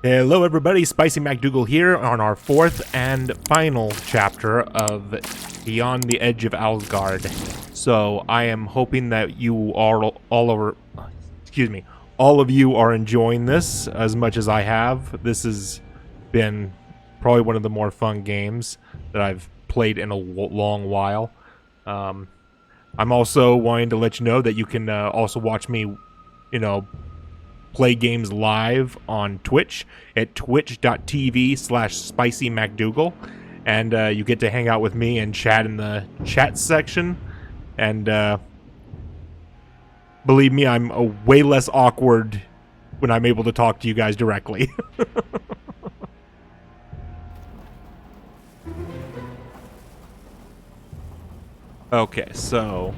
Hello everybody, SpicyMacDoogle here on our fourth and final chapter of Beyond the Edge of Owlsgard. So I am hoping that you are all of you are enjoying this as much as I have. This has been probably one of the more fun games that I've played in a long while. I'm also wanting to let you know that you can also watch me, play games live on Twitch at twitch.tv/SpicyMacDoogle, and you get to hang out with me and chat in the chat section. And believe me, I'm way less awkward when I'm able to talk to you guys directly. Okay, so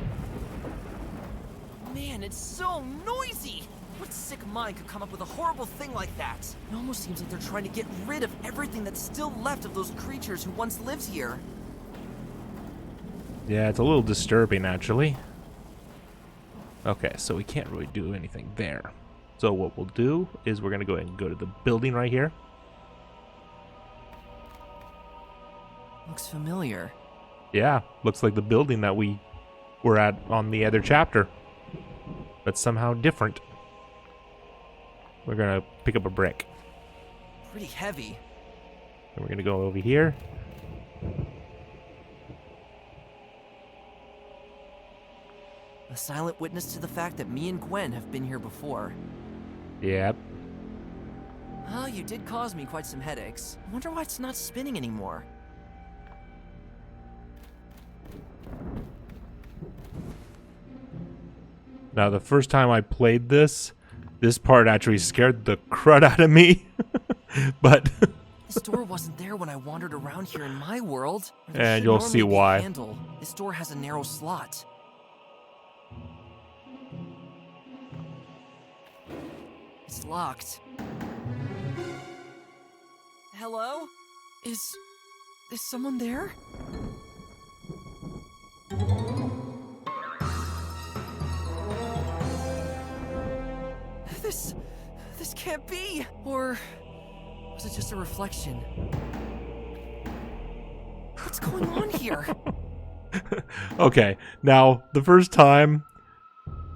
man, it's so noisy. What sick mind could come up with a horrible thing like that? It almost seems like they're trying to get rid of everything that's still left of those creatures who once lived here. yeah, it's a little disturbing, actually. Okay, so we can't really do anything there. So what we'll do is we're going to go ahead and go to the building right here. Looks familiar. Yeah, looks like the building that we were at on the other chapter, but somehow different. We're going to pick up a brick. Pretty heavy. And we're going to go over here. A silent witness to the fact that me and Gwen have been here before. Yep. Oh, you did cause me quite some headaches. I wonder why it's not spinning anymore. Now, the first time I played this part actually scared the crud out of me. But This door wasn't there when I wandered around here in my world. And you'll see why. Handle. This door has a narrow slot. It's locked. Hello? Is someone there? This can't be! Or was it just a reflection? What's going on here? okay, now the first time,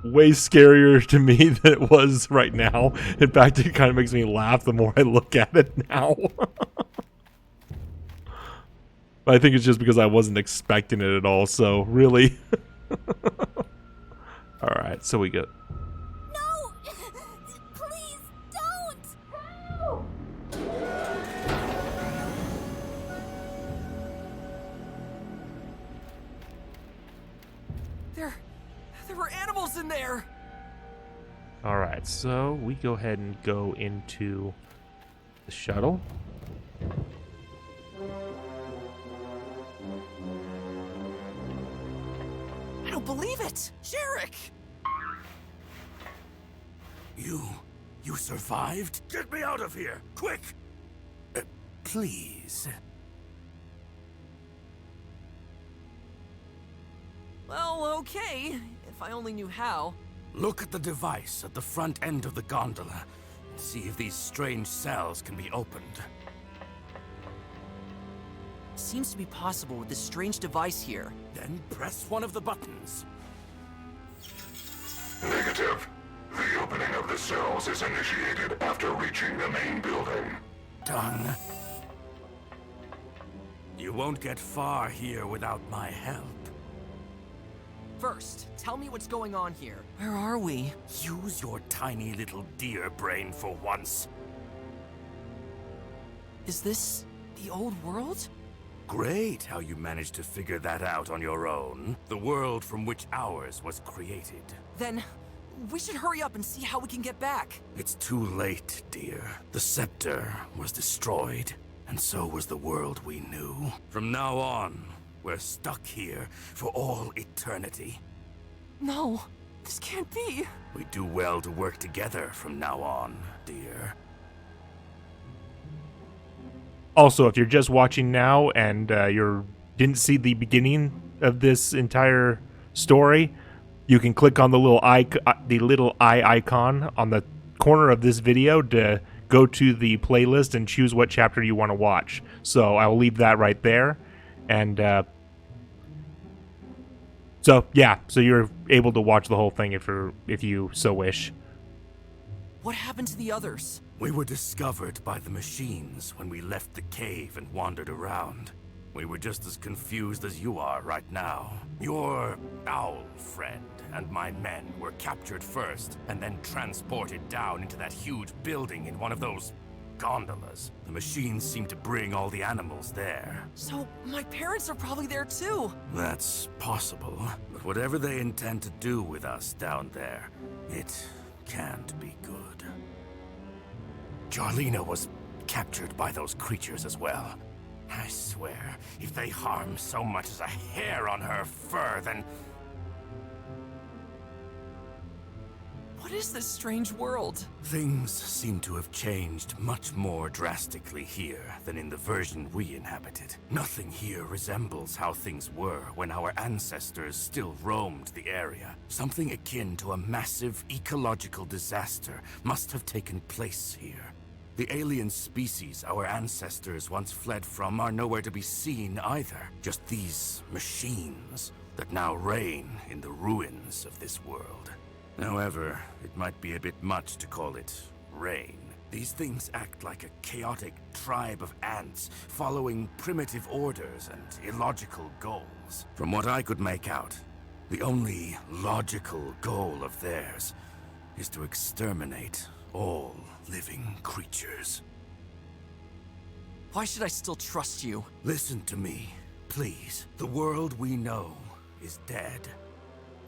way scarier to me than it was right now. In fact, it kind of makes me laugh the more I look at it now. But I think it's just because I wasn't expecting it at all, so really. Alright, so we go. No! Please don't! Help! There were animals in there! Alright, so we go ahead and go into the shuttle. I don't believe it! Jarek! You survived? Get me out of here, quick! Please. Well, okay. If I only knew how. Look at the device at the front end of the gondola and see if these strange cells can be opened. Seems to be possible with this strange device here. Then press one of the buttons. Negative. The opening of the cells is initiated after reaching the main building. Done. You won't get far here without my help. First, tell me what's going on here. Where are we? Use your tiny little deer brain for once. Is this the old world? Great how you managed to figure that out on your own. The world from which ours was created. Then, we should hurry up and see how we can get back. It's too late, dear. The scepter was destroyed, and so was the world we knew. From now on, we're stuck here for all eternity. No, this can't be. We do well to work together from now on, dear. Also, if you're just watching now and didn't see the beginning of this entire story, you can click on the little eye icon on the corner of this video to go to the playlist and choose what chapter you want to watch. So I will leave that right there. And so you're able to watch the whole thing if you so wish. What happened to the others? We were discovered by the machines when we left the cave and wandered around. We were just as confused as you are right now. Your owl friend and my men were captured first, and then transported down into that huge building in one of those gondolas. The machines seem to bring all the animals there. So, my parents are probably there too. That's possible, but whatever they intend to do with us down there, it can't be good. Jarlina was captured by those creatures as well. I swear, if they harm so much as a hair on her fur, then... What is this strange world? Things seem to have changed much more drastically here than in the version we inhabited. Nothing here resembles how things were when our ancestors still roamed the area. Something akin to a massive ecological disaster must have taken place here. The alien species our ancestors once fled from are nowhere to be seen either. Just these machines that now reign in the ruins of this world. However, it might be a bit much to call it reign. These things act like a chaotic tribe of ants, following primitive orders and illogical goals. From what I could make out, the only logical goal of theirs is to exterminate all living creatures. Why should I still trust you? Listen to me, please. The world we know is dead.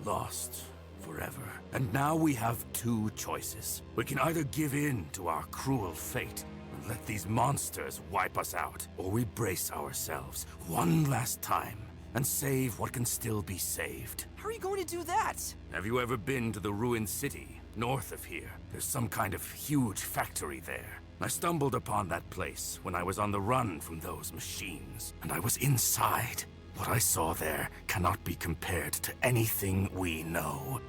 Lost forever. And now we have two choices. We can either give in to our cruel fate and let these monsters wipe us out, or we brace ourselves one last time and save what can still be saved. How are you going to do that? Have you ever been to the ruined city north of here? There's some kind of huge factory there. I stumbled upon that place when I was on the run from those machines, and I was inside. What I saw there cannot be compared to anything we know.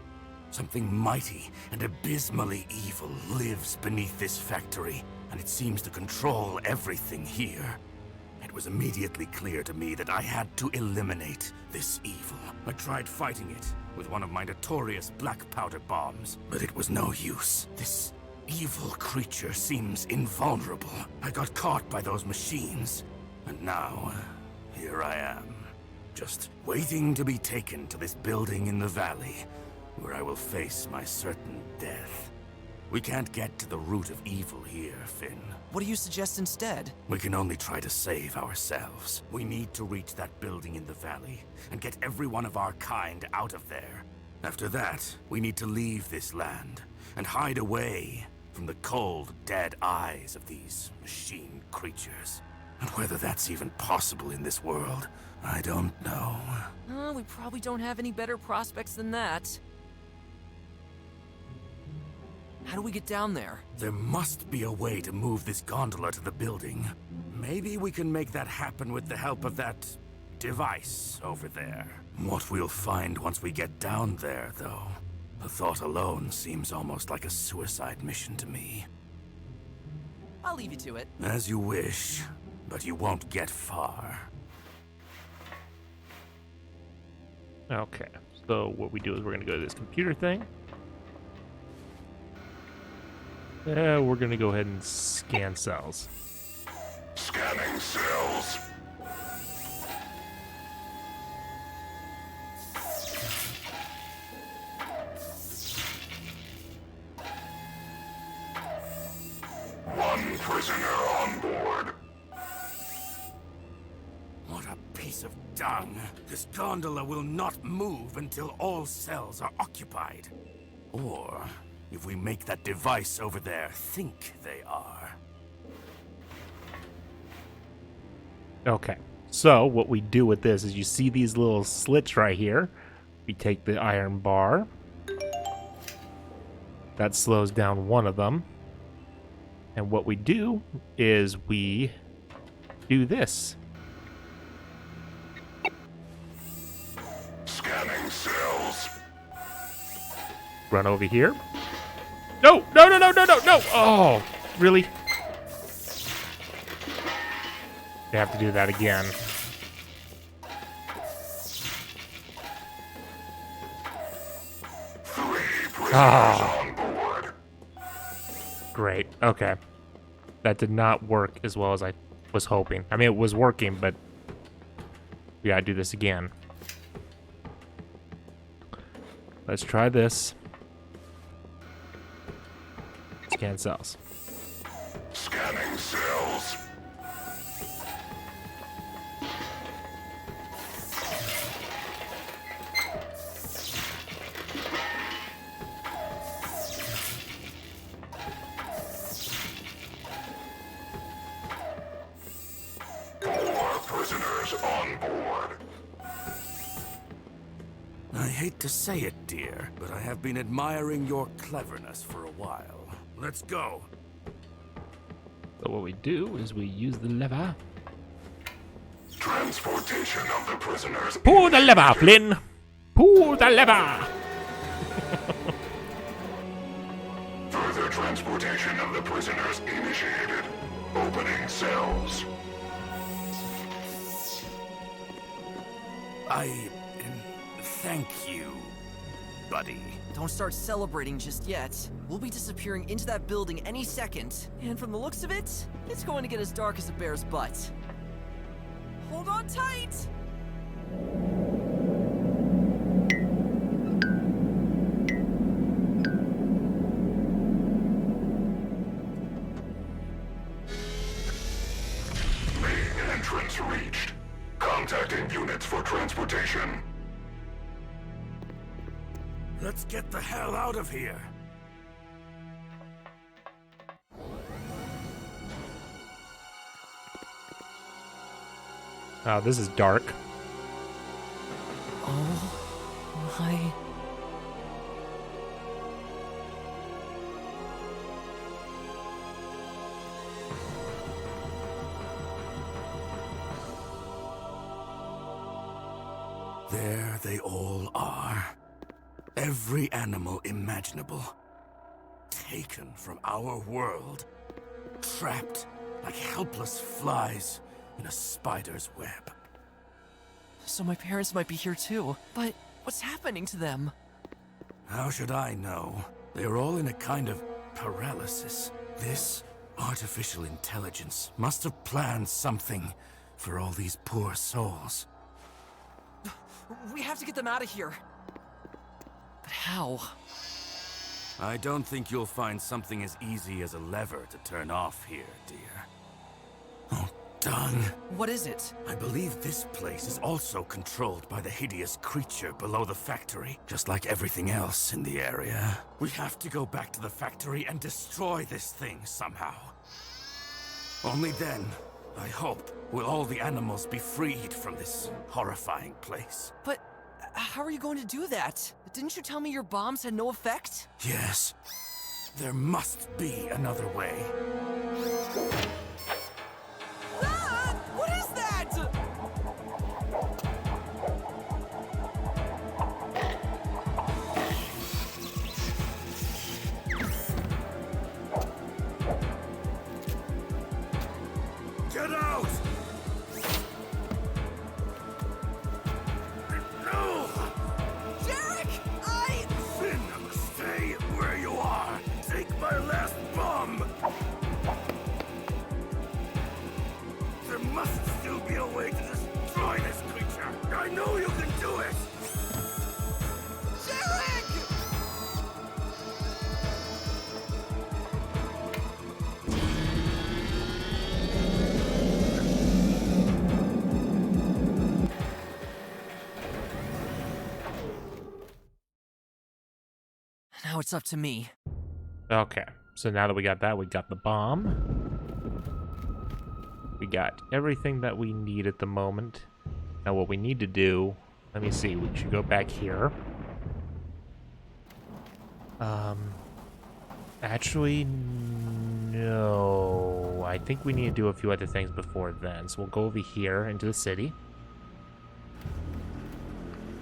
Something mighty and abysmally evil lives beneath this factory, and it seems to control everything here. It was immediately clear to me that I had to eliminate this evil. I tried fighting it with one of my notorious black powder bombs, but it was no use. This evil creature seems invulnerable. I got caught by those machines, and now here I am, just waiting to be taken to this building in the valley, where I will face my certain death. We can't get to the root of evil here, Finn. What do you suggest instead? We can only try to save ourselves. We need to reach that building in the valley and get every one of our kind out of there. After that, we need to leave this land and hide away from the cold, dead eyes of these machine creatures. And whether that's even possible in this world, I don't know. We probably don't have any better prospects than that. How do we get down there? There must be a way to move this gondola to the building. Maybe we can make that happen with the help of that device over there. What we'll find once we get down there, though, the thought alone seems almost like a suicide mission to me. I'll leave you to it. As you wish, but you won't get far. Okay, so what we do is we're going to go to this computer thing. We're going to go ahead and scan cells. Scanning cells. One prisoner on board. What a piece of dung. This gondola will not move until all cells are occupied. Or, if we make that device over there think they are. Okay, so what we do with this is you see these little slits right here. We take the iron bar. That slows down one of them. And what we do is we do this. Scanning cells. Run over here. No, no, no, no, no, no, no! Oh, really? They have to do that again. On board. Great. Okay. That did not work as well as I was hoping. I mean, it was working, but we gotta do this again. Let's try this. Scan cells. Scanning cells. Prisoners on board. I hate to say it, dear, but I have been admiring your cleverness for a while. Let's go. So what we do is we use the lever. Transportation of the prisoners. Pull the lever, Flynn! Pull the lever! Further transportation of the prisoners initiated. Opening cells. Thank you, buddy. Don't start celebrating just yet. We'll be disappearing into that building any second. And from the looks of it, it's going to get as dark as a bear's butt. Hold on tight! Main entrance reached. Contacting units for transportation. Let's get the hell out of here. Oh, this is dark. Oh my... There they all are. Every animal imaginable. Taken from our world. Trapped like helpless flies in a spider's web. So my parents might be here too, but what's happening to them? How should I know? They're all in a kind of paralysis. This artificial intelligence must have planned something for all these poor souls. We have to get them out of here. But how? I don't think you'll find something as easy as a lever to turn off here, dear. Oh, darn. What is it? I believe this place is also controlled by the hideous creature below the factory, just like everything else in the area. We have to go back to the factory and destroy this thing somehow. Only then, I hope, will all the animals be freed from this horrifying place. But how are you going to do that? Didn't you tell me your bombs had no effect? Yes. There must be another way. Ah! What is that? Get out! No! Derek! Finn, stay where you are. Take my last bomb. There must still be a way to destroy this creature. I know you can do it. Derek! Now it's up to me. Okay, so now that we got that, we got the bomb. We got everything that we need at the moment. Now what we need to do, let me see, we should go back here. Actually, no. I think we need to do a few other things before then. So we'll go over here into the city.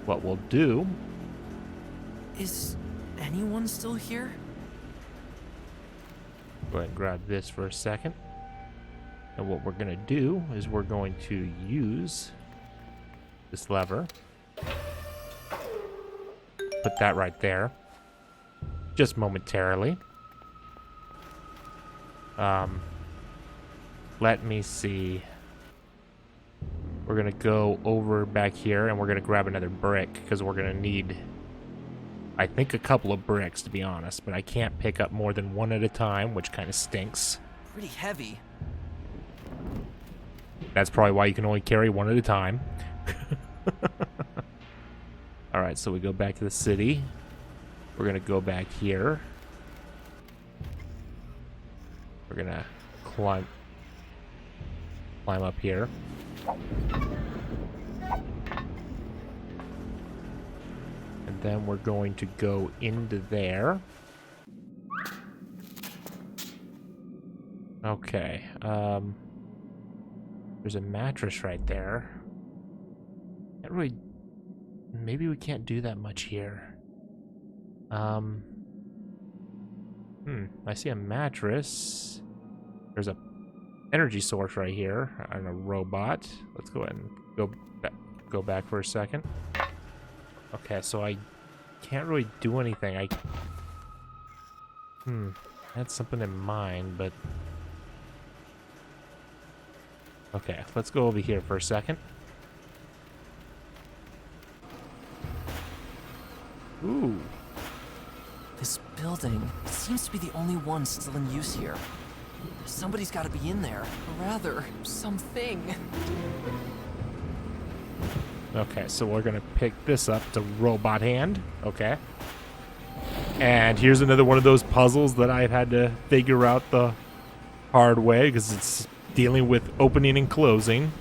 What we'll do... Is anyone still here? Go ahead and grab this for a second. And what we're going to do is we're going to use this lever. Put that right there. Just momentarily. Let me see. We're going to go over back here and we're going to grab another brick because we're going to need, I think, a couple of bricks, to be honest. But I can't pick up more than one at a time, which kind of stinks. Pretty heavy. That's probably why you can only carry one at a time. Alright, so we go back to the city. We're going to go back here. We're going to climb up here. And then we're going to go into there. Okay. There's a mattress right there. Can't really... Maybe we can't do that much here. I see a mattress. There's a energy source right here and a robot. Let's go ahead and go back for a second. Okay, so I can't really do anything. I had something in mind, but okay, let's go over here for a second. Ooh. This building seems to be the only one still in use here. Somebody's got to be in there. Or rather, something. Okay, so we're gonna pick this up. It's a robot hand. Okay. And here's another one of those puzzles that I've had to figure out the hard way because it's dealing with opening and closing.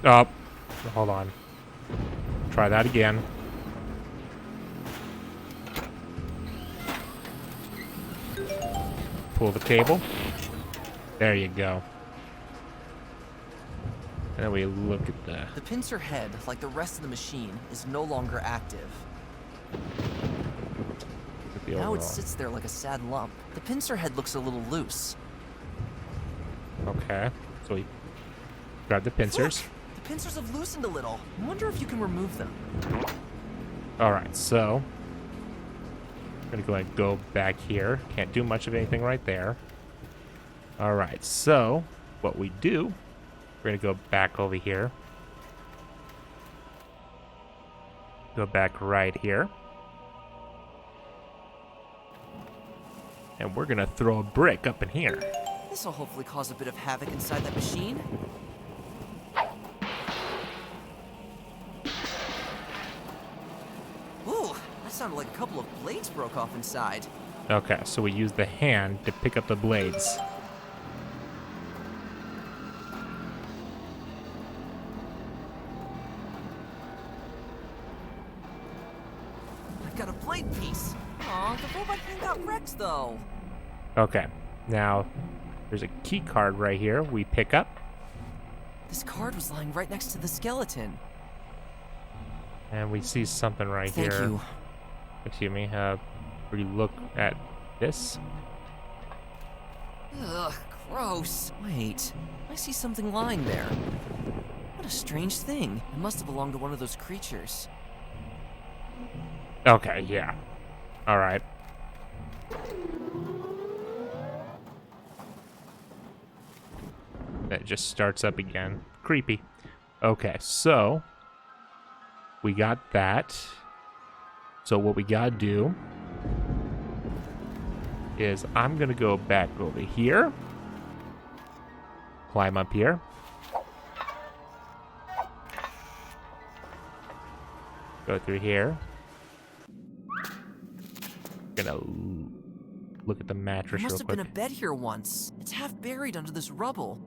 Oh, hold on. Try that again. Pull the cable. There you go. And then we look at the... The pincer head, like the rest of the machine, is no longer active. Now it sits there like a sad lump. The pincer head looks a little loose. Okay. So we grab the pincers. Look! The pincers have loosened a little. I wonder if you can remove them. Alright, so... I'm gonna go ahead and go back here. Can't do much of anything right there. Alright, so... What we do... We're gonna go back over here. Go back right here. And we're gonna throw a brick up in here. This will hopefully cause a bit of havoc inside that machine. Ooh, that sounded like a couple of blades broke off inside. Okay, so we use the hand to pick up the blades. I've got a blade piece. Aw, the robot hand got wrecked though. Okay, now there's a key card right here we pick up. This card was lying right next to the skeleton. And we see something right here. Thank you. Excuse me, we look at this. Ugh, gross. Wait, I see something lying there. What a strange thing. It must have belonged to one of those creatures. Okay, yeah. Alright. That just starts up again. Creepy. Okay, so we got that. So what we gotta do is I'm gonna go back over here. Climb up here. Go through here. Gonna look at the mattress There real must have quick. been a bed here once. It's half buried under this rubble.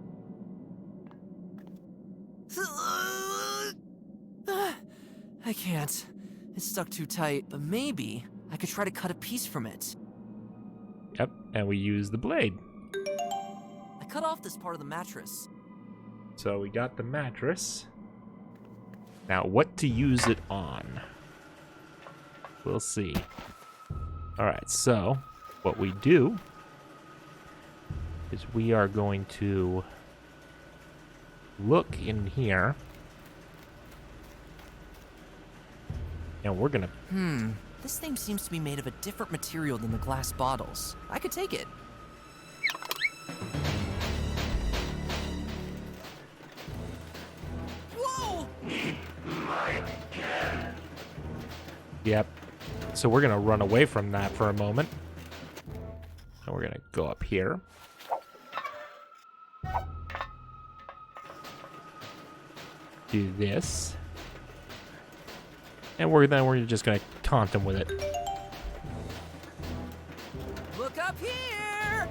I can't. It's stuck too tight, but maybe I could try to cut a piece from it. Yep, and we use the blade. I cut off this part of the mattress. So we got the mattress. Now, what to use it on? We'll see. All right, so what we do is we are going to look in here. And we're gonna... This thing seems to be made of a different material than the glass bottles. I could take it. Whoa! Yep. So we're gonna run away from that for a moment. And we're gonna go up here. Do this. And we're just gonna taunt him with it. Look up here!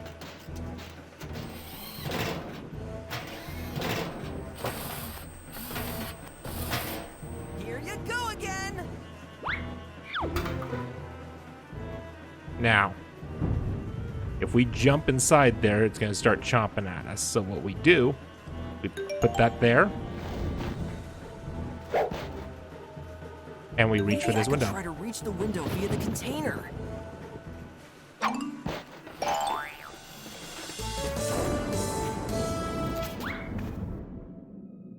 Here you go again! Now, if we jump inside there, it's gonna start chomping at us. So what we do, we put that there. And we reach for this window. Try to reach the window via the container.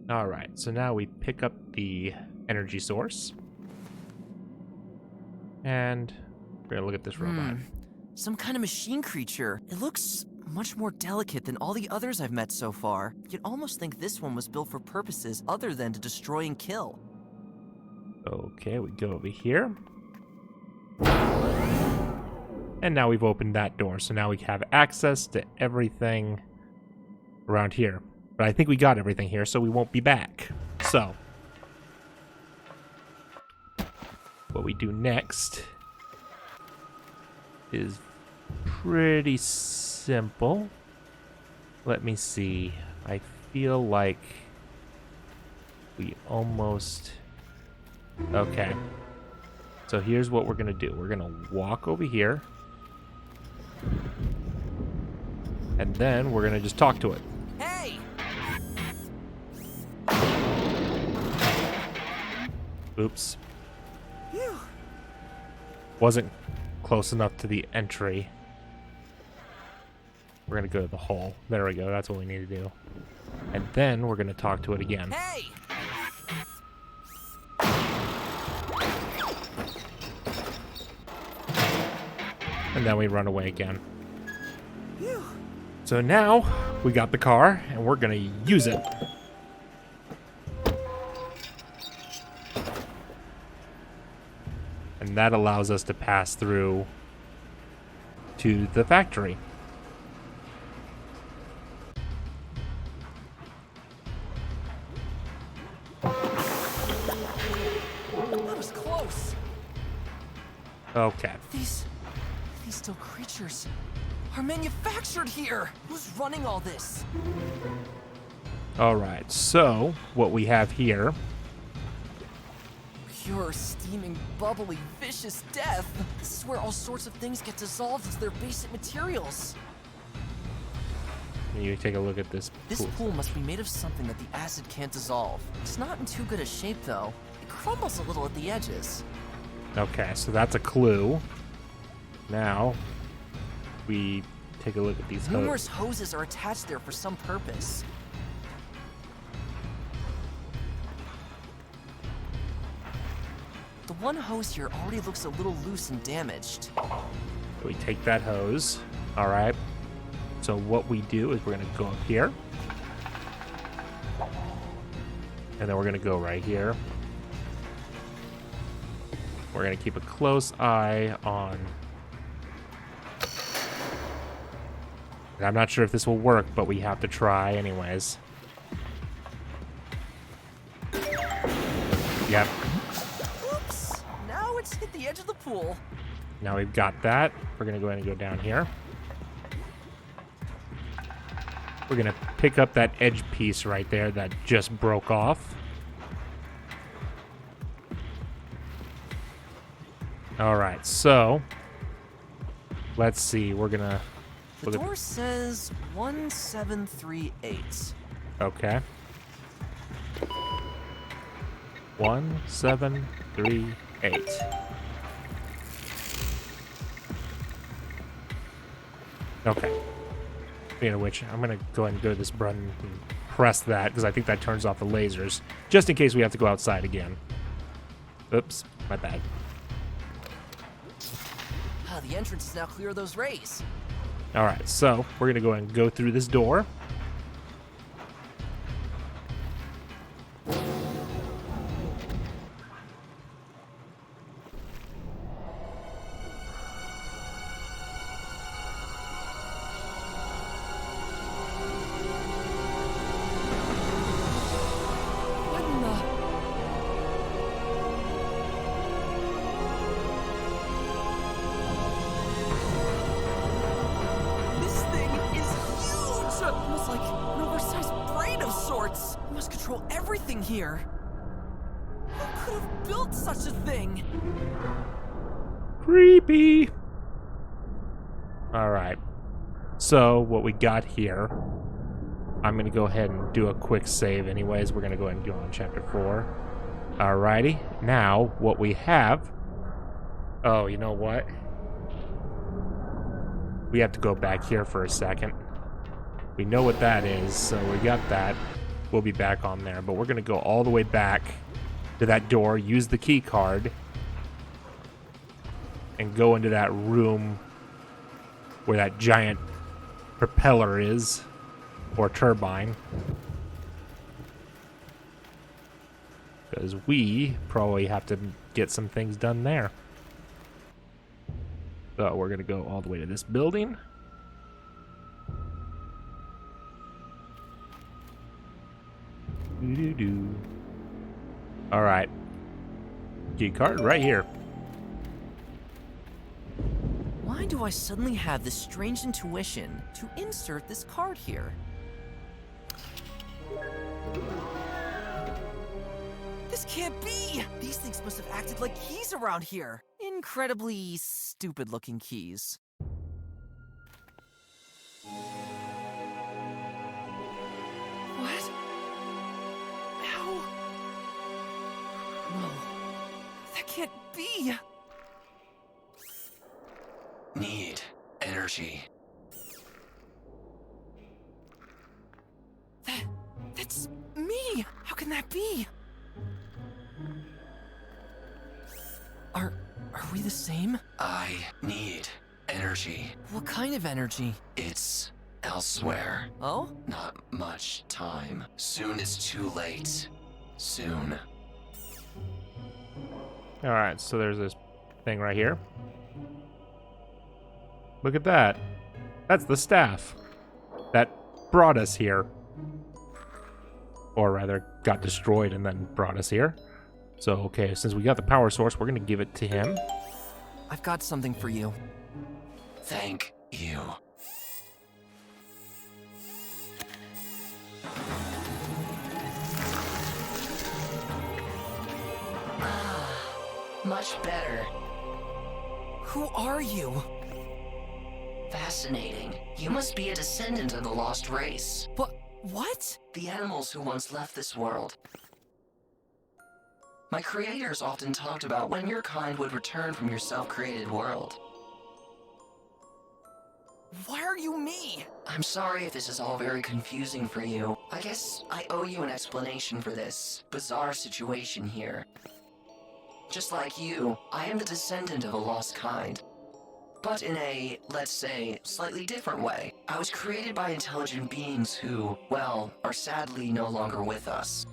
All right, so now we pick up the energy source. And we're gonna look at this robot. Some kind of machine creature. It looks much more delicate than all the others I've met so far. You'd almost think this one was built for purposes other than to destroy and kill. Okay, we go over here. And now we've opened that door, so now we have access to everything around here. But I think we got everything here, so we won't be back. So, what we do next is pretty simple. Let me see. I feel like we almost... Okay. So here's what we're gonna do. We're gonna walk over here. And then we're gonna just talk to it. Hey! Oops. Phew. Wasn't close enough to the entry. We're gonna go to the hole. There we go. That's what we need to do. And then we're gonna talk to it again. Hey! And then we run away again. Phew. So now we got the car and we're gonna use it. And that allows us to pass through to the factory. That was close. Okay. These still creatures are manufactured here. Who's running all this? All right. So what we have here. Pure, steaming, bubbly, vicious death. This is where all sorts of things get dissolved into their basic materials. You take a look at this This pool. pool must be made of something that the acid can't dissolve. It's not in too good a shape, though. It crumbles a little at the edges. Okay, so that's a clue. Now we take a look at these Numerous hoses. hoses are attached there for some purpose. The one hose here already looks a little loose and damaged. We take that hose. All right. So what we do is we're gonna go up here, and then we're gonna go right here. We're gonna keep a close eye on. And I'm not sure if this will work, but we have to try anyways. Yep. Oops! Now it's hit the edge of the pool. Now we've got that. We're gonna go ahead and go down here. We're gonna pick up that edge piece right there that just broke off. All right, so let's see. We're gonna The door says 1738. Okay. 1738. Okay. Speaking of which, I'm going to go ahead and go to this button and press that, because I think that turns off the lasers, just in case we have to go outside again. Oops, my bad. Ah, the entrance is now clear of those rays. All right, so we're going to go ahead and go through this door. What in the... This thing is huge! Almost like an oversized brain of sorts. It must control everything here. Who could have built such a thing? Creepy. All right. So what we got here, I'm going to go ahead and do a quick save anyways. We're going to go ahead and go on chapter 4. Alrighty. Now, what we have... Oh, you know what? We have to go back here for a second. We know what that is, so we got that. We'll be back on there. But we're going to go all the way back to that door, use the key card, and go into that room where that giant propeller is, or turbine. Because we probably have to get some things done there. So we're going to go all the way to this building. Doo-doo-doo. All right. Key card right here. Why do I suddenly have this strange intuition to insert this card here? This can't be! These things must have acted like keys around here. Incredibly stupid-looking keys. What? How? No. That can't be! Need energy. That's me! How can that be? Are we the same? I need energy. What kind of energy? It's elsewhere. Oh? Not much time. Soon is too late. Soon. Alright, so there's this thing right here. Look at that. That's the staff that brought us here. Or rather, got destroyed and then brought us here. So, okay, since we got the power source, we're going to give it to him. I've got something for you. Thank you. Much better. Who are you? Fascinating. You must be a descendant of the lost race. What? The animals who once left this world. My creators often talked about when your kind would return from your self-created world. Why are you me? I'm sorry if this is all very confusing for you. I guess I owe you an explanation for this bizarre situation here. Just like you, I am the descendant of a lost kind. But in a, let's say, slightly different way. I was created by intelligent beings who, well, are sadly no longer with us.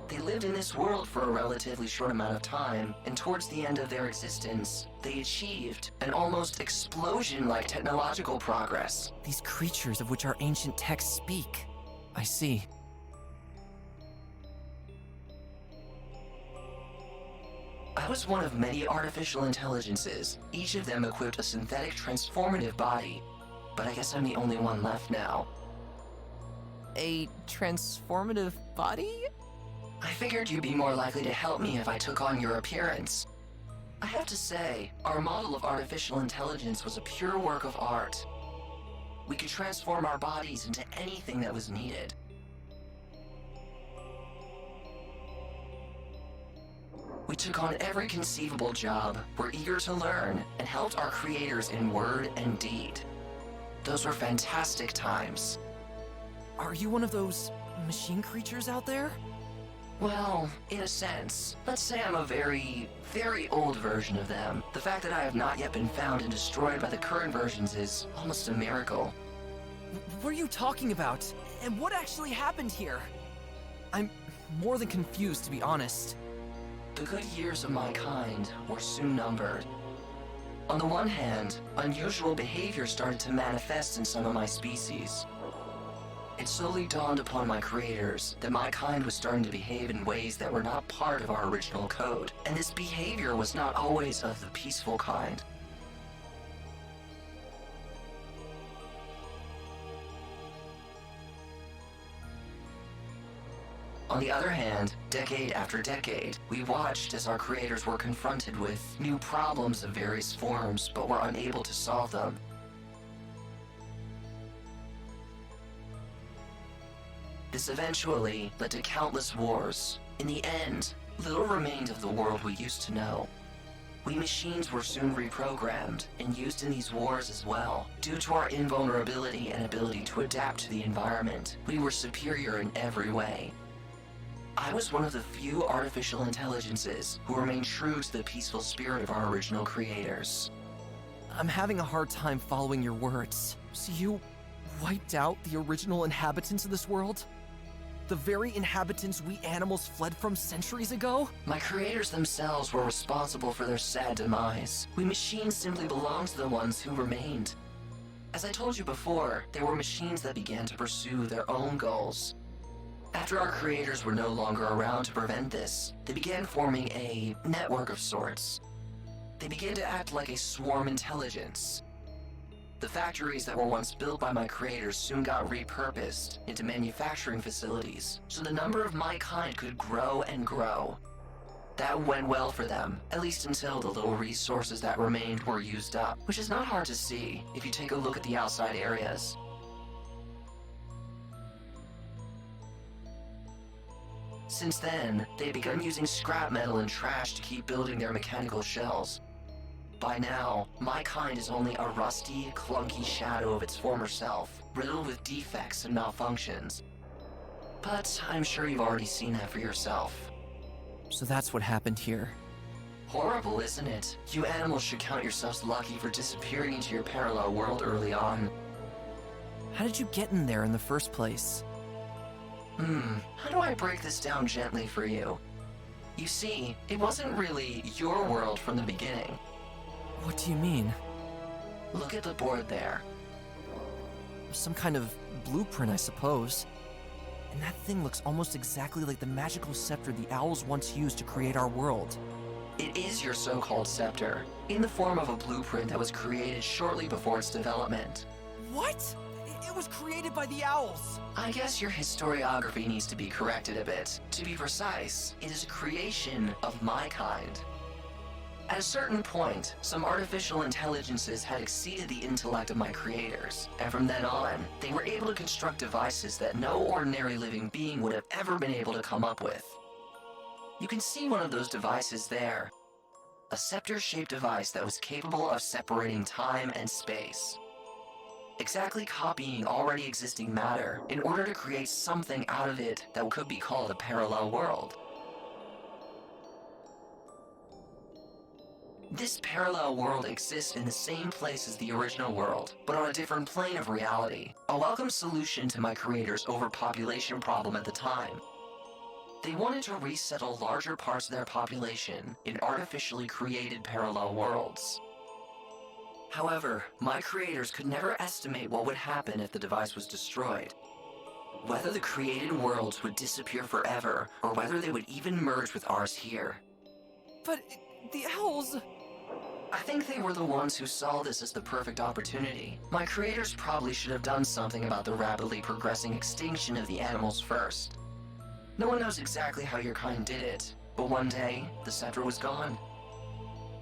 They lived in this world for a relatively short amount of time, and towards the end of their existence, they achieved an almost explosion-like technological progress. These creatures of which our ancient texts speak. I see. I was one of many artificial intelligences, each of them equipped a synthetic transformative body. But I guess I'm the only one left now. A transformative body? I figured you'd be more likely to help me if I took on your appearance. I have to say, our model of artificial intelligence was a pure work of art. We could transform our bodies into anything that was needed. We took on every conceivable job, were eager to learn, and helped our creators in word and deed. Those were fantastic times. Are you one of those machine creatures out there? Well, in a sense. Let's say I'm a very, very old version of them. The fact that I have not yet been found and destroyed by the current versions is almost a miracle. What are you talking about? And what actually happened here? I'm more than confused, to be honest. The good years of my kind were soon numbered. On the one hand, unusual behavior started to manifest in some of my species. It slowly dawned upon my creators that my kind was starting to behave in ways that were not part of our original code, and this behavior was not always of the peaceful kind. On the other hand, decade after decade, we watched as our creators were confronted with new problems of various forms, but were unable to solve them. This eventually led to countless wars. In the end, little remained of the world we used to know. We machines were soon reprogrammed and used in these wars as well. Due to our invulnerability and ability to adapt to the environment, we were superior in every way. I was one of the few artificial intelligences who remained true to the peaceful spirit of our original creators. I'm having a hard time following your words. So you wiped out the original inhabitants of this world? The very inhabitants we animals fled from centuries ago? My creators themselves were responsible for their sad demise. We machines simply belonged to the ones who remained. As I told you before, they were machines that began to pursue their own goals. After our creators were no longer around to prevent this, they began forming a network of sorts. They began to act like a swarm intelligence. The factories that were once built by my creators soon got repurposed into manufacturing facilities, so the number of my kind could grow and grow. That went well for them, at least until the little resources that remained were used up, which is not hard to see if you take a look at the outside areas. Since then, they've begun using scrap metal and trash to keep building their mechanical shells. By now, my kind is only a rusty, clunky shadow of its former self, riddled with defects and malfunctions. But I'm sure you've already seen that for yourself. So that's what happened here. Horrible, isn't it? You animals should count yourselves lucky for disappearing into your parallel world early on. How did you get in there in the first place? How do I break this down gently for you? You see, it wasn't really your world from the beginning. What do you mean? Look at the board there. Some kind of blueprint, I suppose. And that thing looks almost exactly like the magical scepter the owls once used to create our world. It is your so-called scepter, in the form of a blueprint that was created shortly before its development. What? It was created by the owls! I guess your historiography needs to be corrected a bit. To be precise, it is a creation of my kind. At a certain point, some artificial intelligences had exceeded the intellect of my creators, and from then on, they were able to construct devices that no ordinary living being would have ever been able to come up with. You can see one of those devices there. A scepter-shaped device that was capable of separating time and space. Exactly copying already existing matter in order to create something out of it that could be called a parallel world. This parallel world exists in the same place as the original world, but on a different plane of reality. A welcome solution to my creators' overpopulation problem at the time. They wanted to resettle larger parts of their population in artificially created parallel worlds. However, my creators could never estimate what would happen if the device was destroyed. Whether the created worlds would disappear forever, or whether they would even merge with ours here. But the owls... I think they were the ones who saw this as the perfect opportunity. My creators probably should have done something about the rapidly progressing extinction of the animals first. No one knows exactly how your kind did it, but one day, the scepter was gone.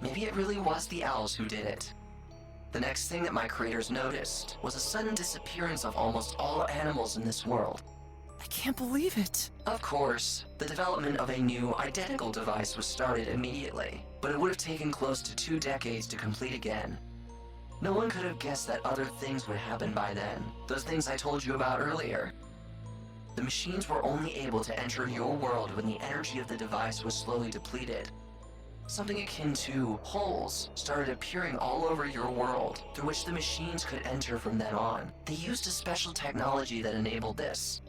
Maybe it really was the owls who did it. The next thing that my creators noticed was a sudden disappearance of almost all animals in this world. I can't believe it. Of course, the development of a new, identical device was started immediately, but it would have taken close to 2 decades to complete again. No one could have guessed that other things would happen by then. Those things I told you about earlier. The machines were only able to enter your world when the energy of the device was slowly depleted. Something akin to holes started appearing all over your world, through which the machines could enter from then on. They used a special technology that enabled this,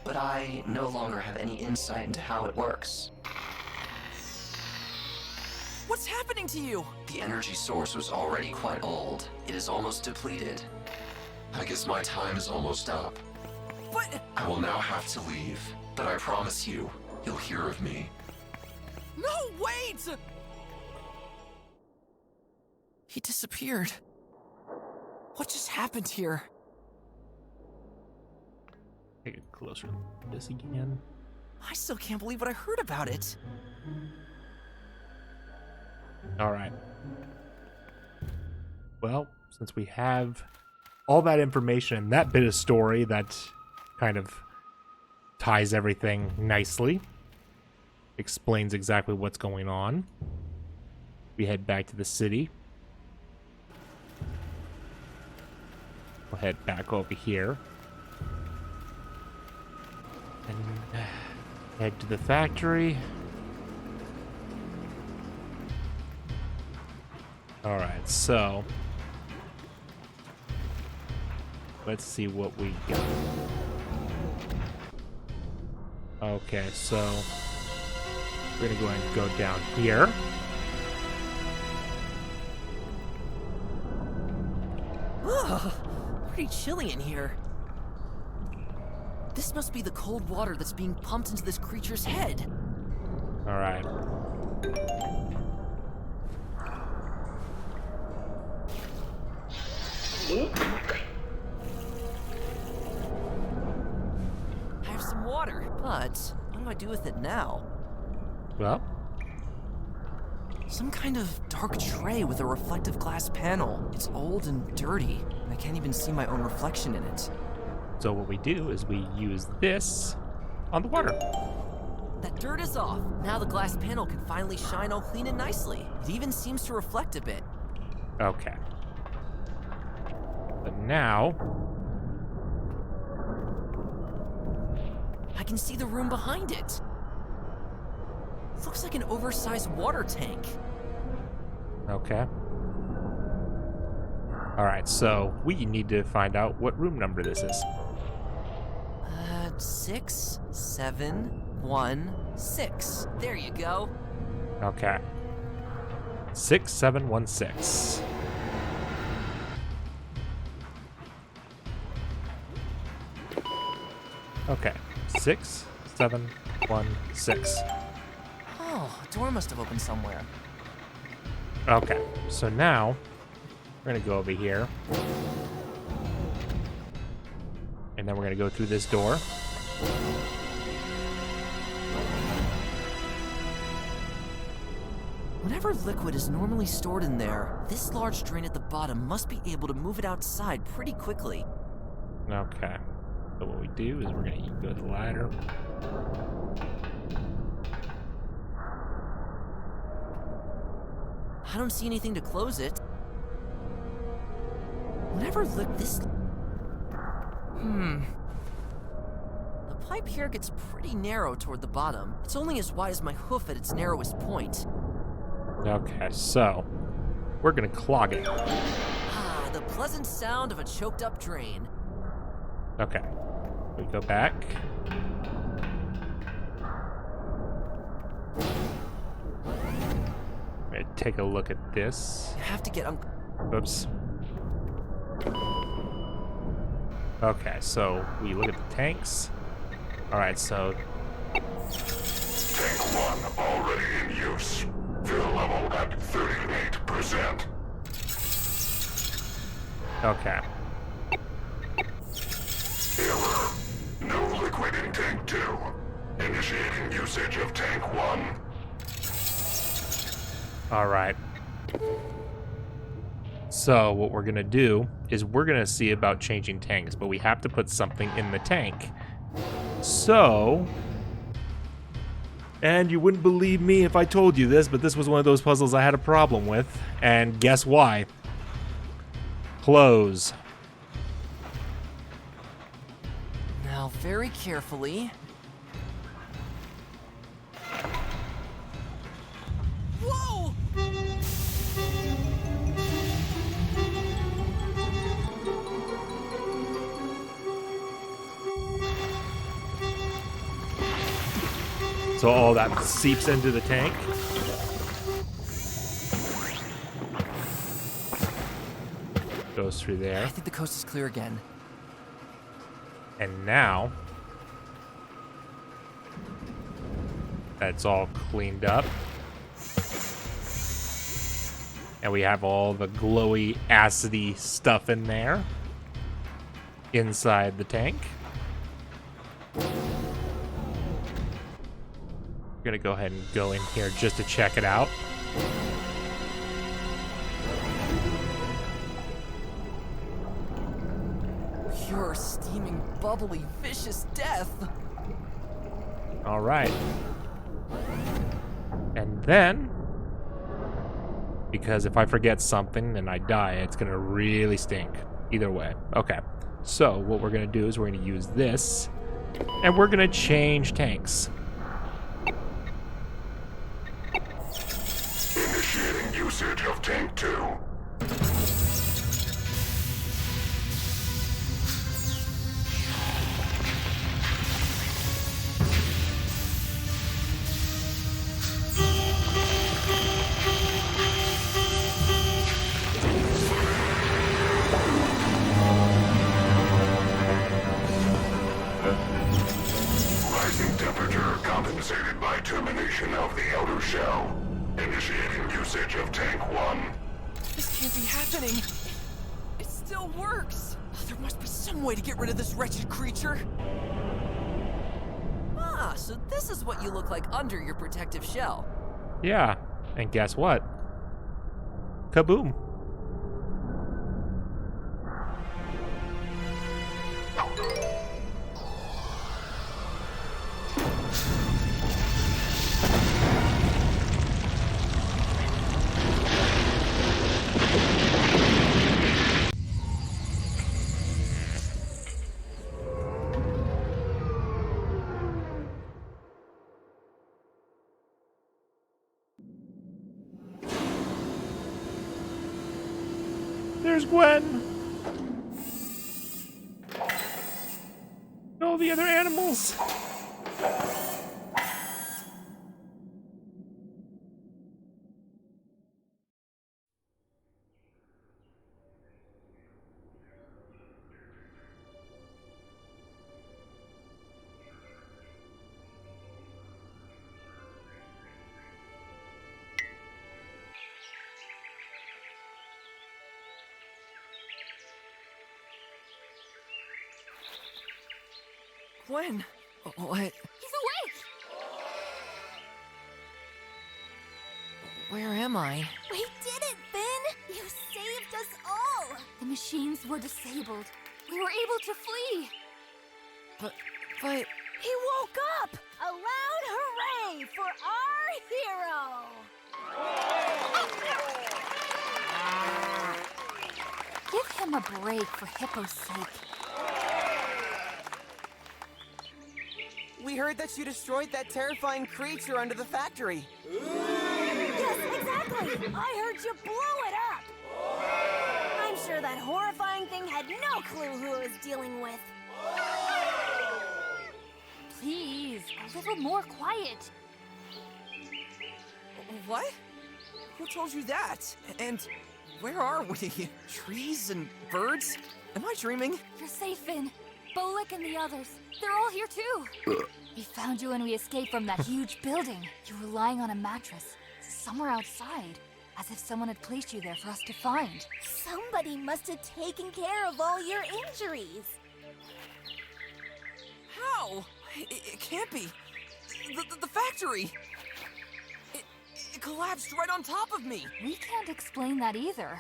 but I no longer have any insight into how it works. What's happening to you? The energy source was already quite old. It is almost depleted. I guess my time is almost up. But... I will now have to leave, but I promise you, you'll hear of me. No, wait! He disappeared. What just happened here? Take a closer look at this again. I still can't believe what I heard about it. Alright. Well, since we have all that information and that bit of story that kind of ties everything nicely, explains exactly what's going on, we head back to the city. We'll head back over here. And head to the factory. Alright, so let's see what we got. Okay, so we're gonna go ahead and go down here. Ugh, pretty chilly in here. This must be the cold water that's being pumped into this creature's head. Alright. I have some water, but what do I do with it now? Well, Some kind of dark tray with a reflective glass panel. It's old and dirty, and I can't even see my own reflection in it. so what we do is we use this on the water. That dirt is off. Now the glass panel can finally shine all clean and nicely. It even seems to reflect a bit. Okay. But now, I can see the room behind it. Looks like an oversized water tank. okay. Alright, so we need to find out what room number this is. 6716. There you go. Okay. 6716. Okay. 6716. Oh, a door must have opened somewhere. Okay. So now we're gonna go over here. And then we're gonna go through this door. Whenever liquid is normally stored in there, this large drain at the bottom must be able to move it outside pretty quickly. Okay. So what we do is we're gonna go to the ladder. I don't see anything to close it. Whenever this... The pipe here gets pretty narrow toward the bottom. It's only as wide as my hoof at its narrowest point. Okay, so we're gonna clog it. Ah, the pleasant sound of a choked up drain. Okay. We go back. I'm gonna take a look at this. You have to get Oops. Okay, so we look at the tanks. Alright, so Tank 1 already in use. Fill level at 38%. okay. Error. No liquid in Tank 2. Initiating usage of Tank 1. Alright. So what we're gonna do is we're gonna see about changing tanks, but we have to put something in the tank So, and you wouldn't believe me if I told you this, but this was one of those puzzles I had a problem with. And guess why? Close. Now, very carefully. Whoa! So all that seeps into the tank. Goes through there. I think the coast is clear again. And now that's all cleaned up. And we have all the glowy, acidy stuff in there. Inside the tank. We're gonna go ahead and go in here just to check it out. Pure, steaming, bubbly, vicious death. All right. And then, because if I forget something and I die, it's gonna really stink. Either way. Okay. So what we're gonna do is we're gonna use this, and we're gonna change tanks. Initiating usage of Tank 2. Rising temperature compensated by termination of the outer shell. Initiating usage of Tank 1. This can't be happening. It still works. There must be some way to get rid of this wretched creature. Ah, so this is what you look like under your protective shell. Yeah. And guess what? Kaboom. There's Gwen. And all the other animals. Gwen, what? He's awake! Where am I? We did it, Finn! You saved us all! The machines were disabled. We were able to flee. But... He woke up! A loud hooray for our hero! Give him a break for Hippo's sake. We heard that you destroyed that terrifying creature under the factory. Yes, exactly! I heard you blow it up! I'm sure that horrifying thing had no clue who it was dealing with. Please, a little more quiet. What? Who told you that? And where are we? Trees and birds? Am I dreaming? You're safe, Finn. Bolik and the others, they're all here too. We found you when we escaped from that huge building. You were lying on a mattress, somewhere outside, as if someone had placed you there for us to find. Somebody must have taken care of all your injuries. How? It can't be. The factory. It collapsed right on top of me. We can't explain that either.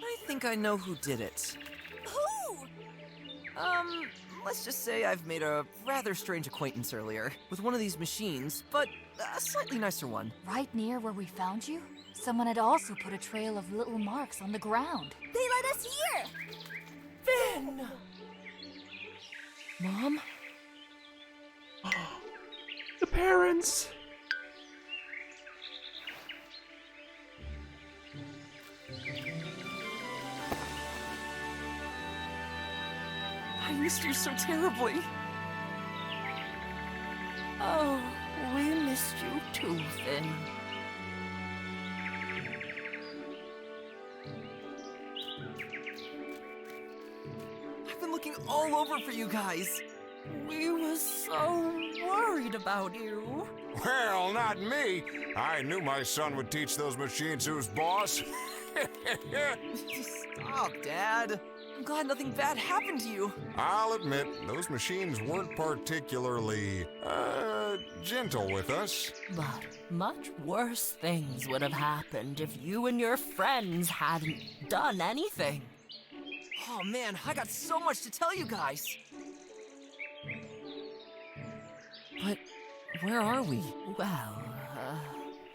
I think I know who did it. Who? let's just say I've made a rather strange acquaintance earlier with one of these machines, but a slightly nicer one. Right near where we found you, someone had also put a trail of little marks on the ground. They led us here! Finn! Mom? The parents! I missed you so terribly. Oh, we missed you too, Finn. I've been looking all over for you guys. We were so worried about you. Well, not me. I knew my son would teach those machines who's boss. Stop, Dad. I'm glad nothing bad happened to you. I'll admit, those machines weren't particularly, gentle with us. But much worse things would have happened if you and your friends hadn't done anything. Oh man, I got so much to tell you guys. But where are we? Well,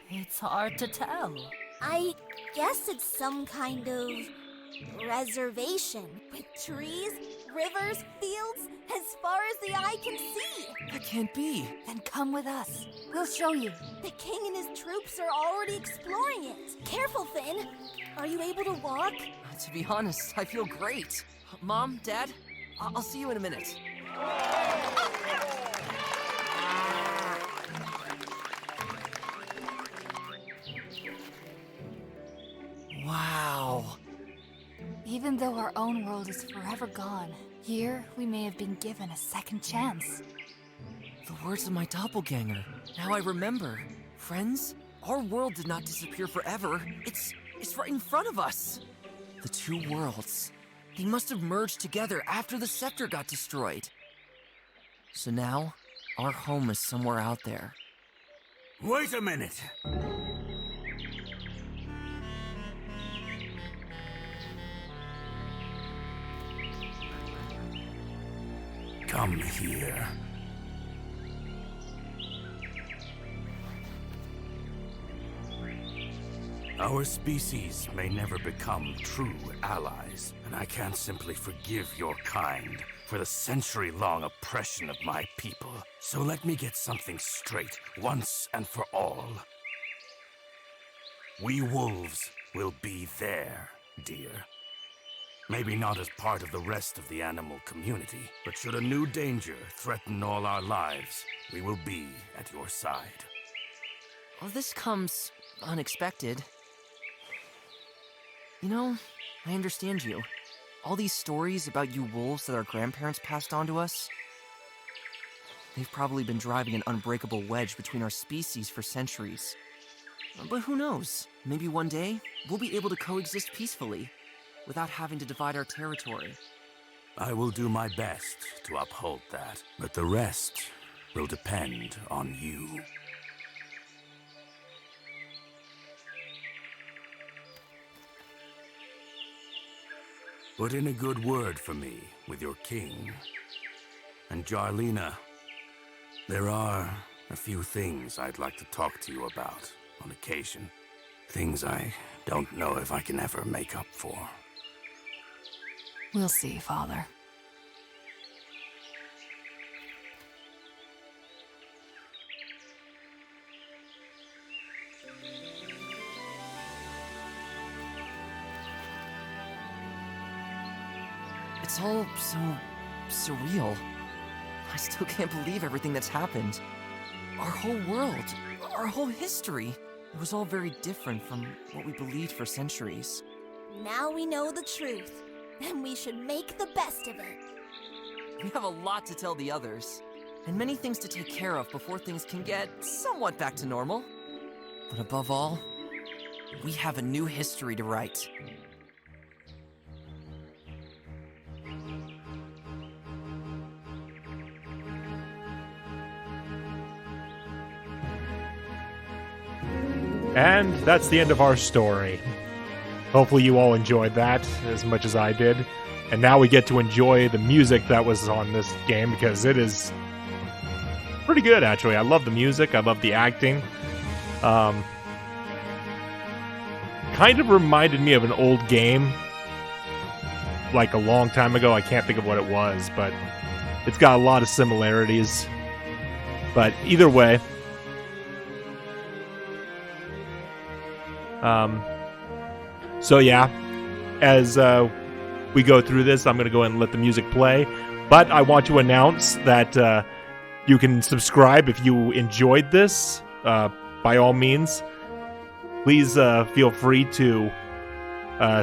it's hard to tell. I guess it's some kind of reservation with trees, rivers, fields, as far as the eye can see. That can't be. Then come with us. We'll show you. The king and his troops are already exploring it. Careful, Finn. Are you able to walk? To be honest, I feel great. Mom, Dad, I'll see you in a minute. Wow. Even though our own world is forever gone, here we may have been given a second chance. The words of my doppelganger. Now I remember. Friends, our world did not disappear forever. It's right in front of us. The two worlds. They must have merged together after the scepter got destroyed. So now, our home is somewhere out there. Wait a minute! Come here. Our species may never become true allies, and I can't simply forgive your kind for the century-long oppression of my people. So let me get something straight once and for all. We wolves will be there, dear. Maybe not as part of the rest of the animal community, but should a new danger threaten all our lives, we will be at your side. Well, this comes unexpected. You know, I understand you. All these stories about you wolves that our grandparents passed on to us, they've probably been driving an unbreakable wedge between our species for centuries. But who knows? Maybe one day, we'll be able to coexist peacefully, without having to divide our territory. I will do my best to uphold that, but the rest will depend on you. Put in a good word for me with your king. And Jarlina, there are a few things I'd like to talk to you about on occasion. Things I don't know if I can ever make up for. We'll see, Father. It's all so surreal. I still can't believe everything that's happened. Our whole world, our whole history, it was all very different from what we believed for centuries. Now we know the truth, and we should make the best of it. We have a lot to tell the others, and many things to take care of before things can get somewhat back to normal. But above all, we have a new history to write. And that's the end of our story. Hopefully you all enjoyed that as much as I did. And now we get to enjoy the music that was on this game, because it is pretty good, actually. I love the music. I love the acting. Kind of reminded me of an old game, like a long time ago. I can't think of what it was, but it's got a lot of similarities. But either way, so yeah, as we go through this, I'm going to go ahead and let the music play. But I want to announce that you can subscribe if you enjoyed this. By all means, please feel free to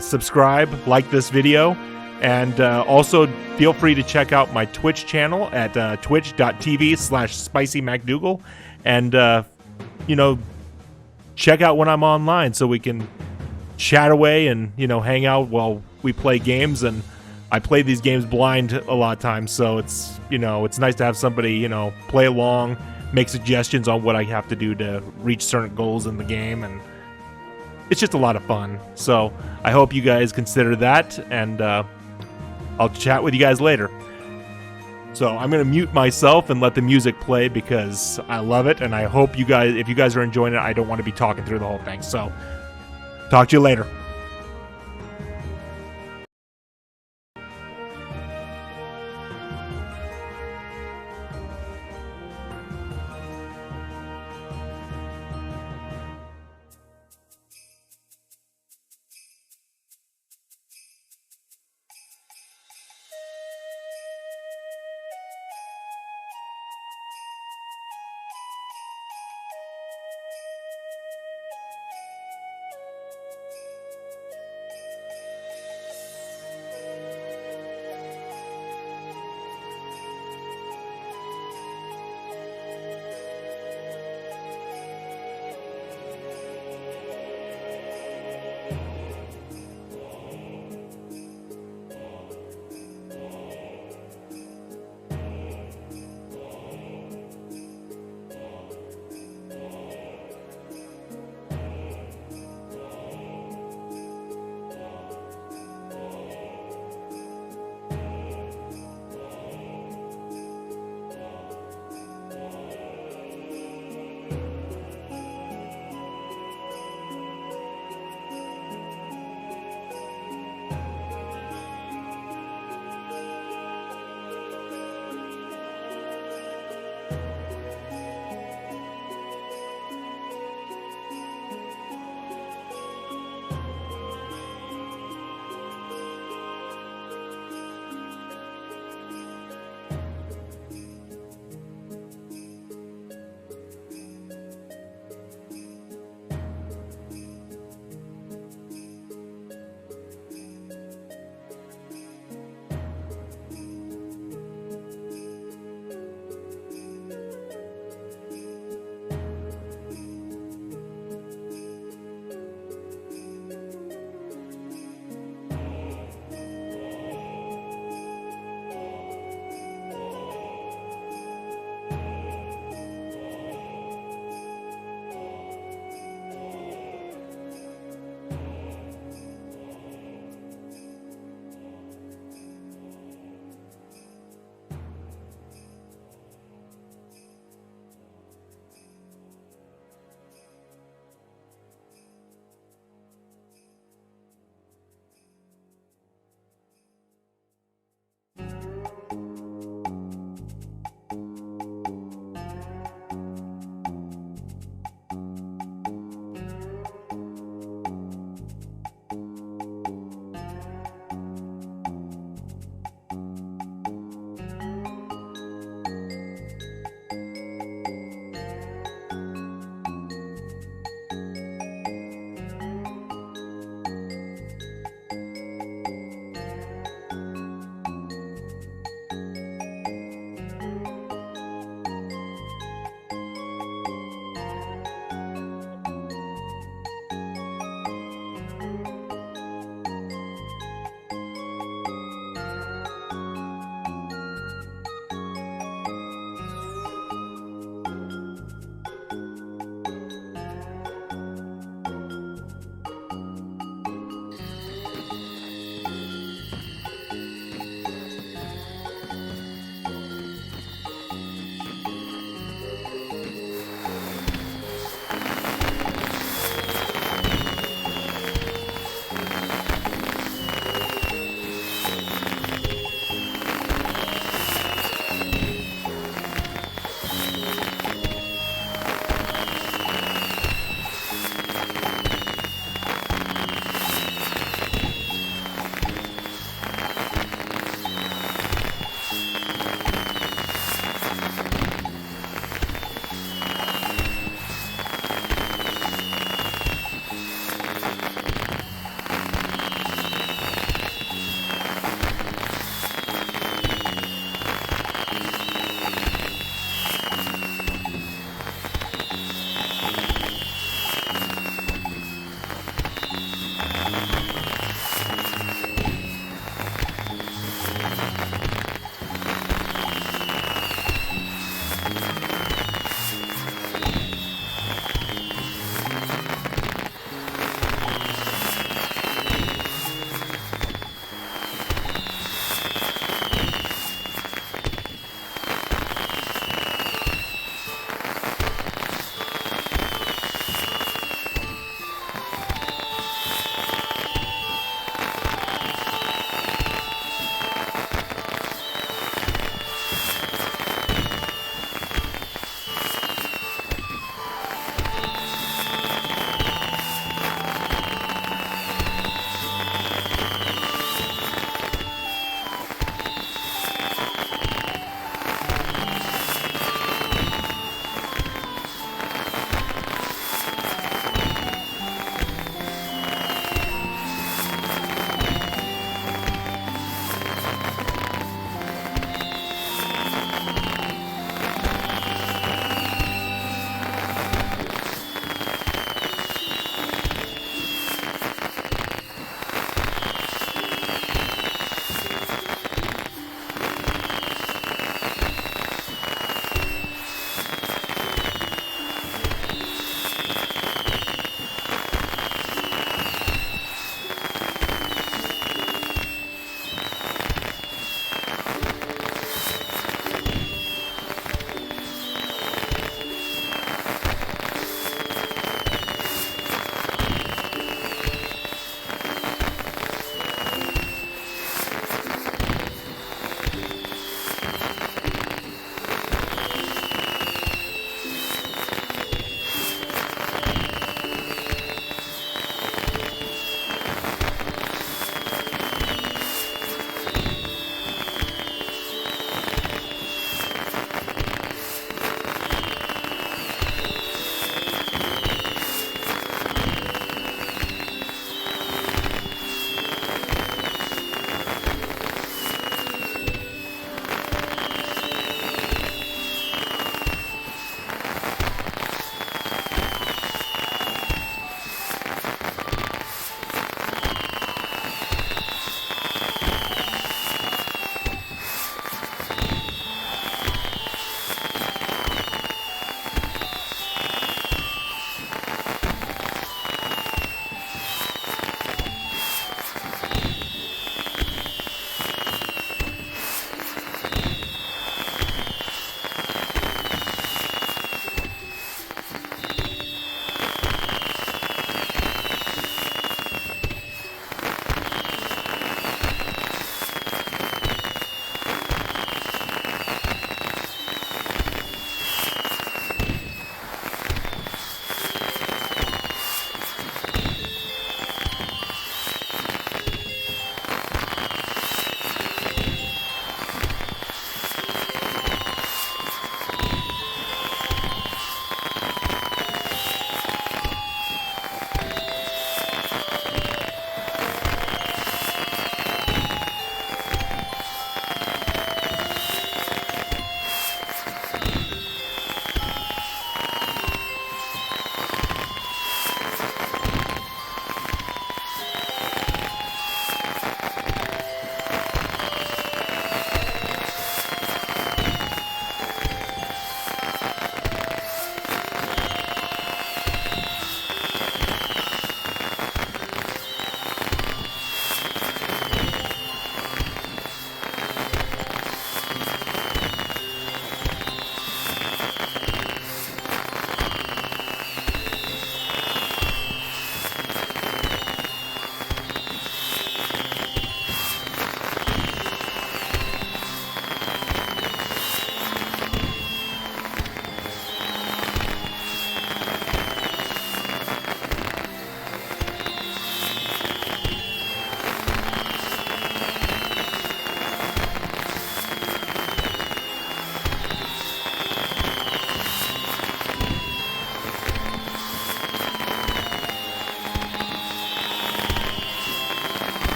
subscribe, like this video, and also feel free to check out my Twitch channel at twitch.tv/SpicyMacDoogle, and check out when I'm online so we can chat away and hang out while we play games. And I play these games blind a lot of times, so it's it's nice to have somebody play along, make suggestions on what I have to do to reach certain goals in the game, and it's just a lot of fun. So I hope you guys consider that, and I'll chat with you guys later. So I'm going to mute myself and let the music play because I love it, and I hope you guys, if you guys are enjoying it, I don't want to be talking through the whole thing. So talk to you later.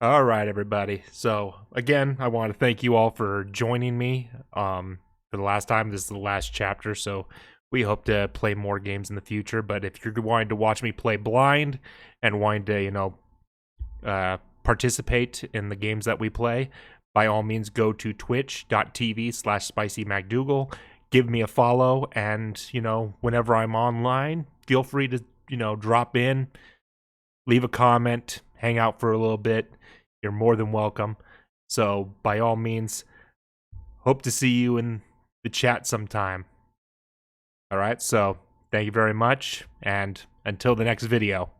All right, everybody. So again, I want to thank you all for joining me. For the last time, this is the last chapter, so we hope to play more games in the future. But if you're wanting to watch me play blind and wanting to, participate in the games that we play, by all means, go to twitch.tv/SpicyMacDoogle. Give me a follow, and whenever I'm online, feel free to drop in, leave a comment, hang out for a little bit. You're more than welcome. So, by all means, hope to see you in the chat sometime. All right, so thank you very much, and until the next video.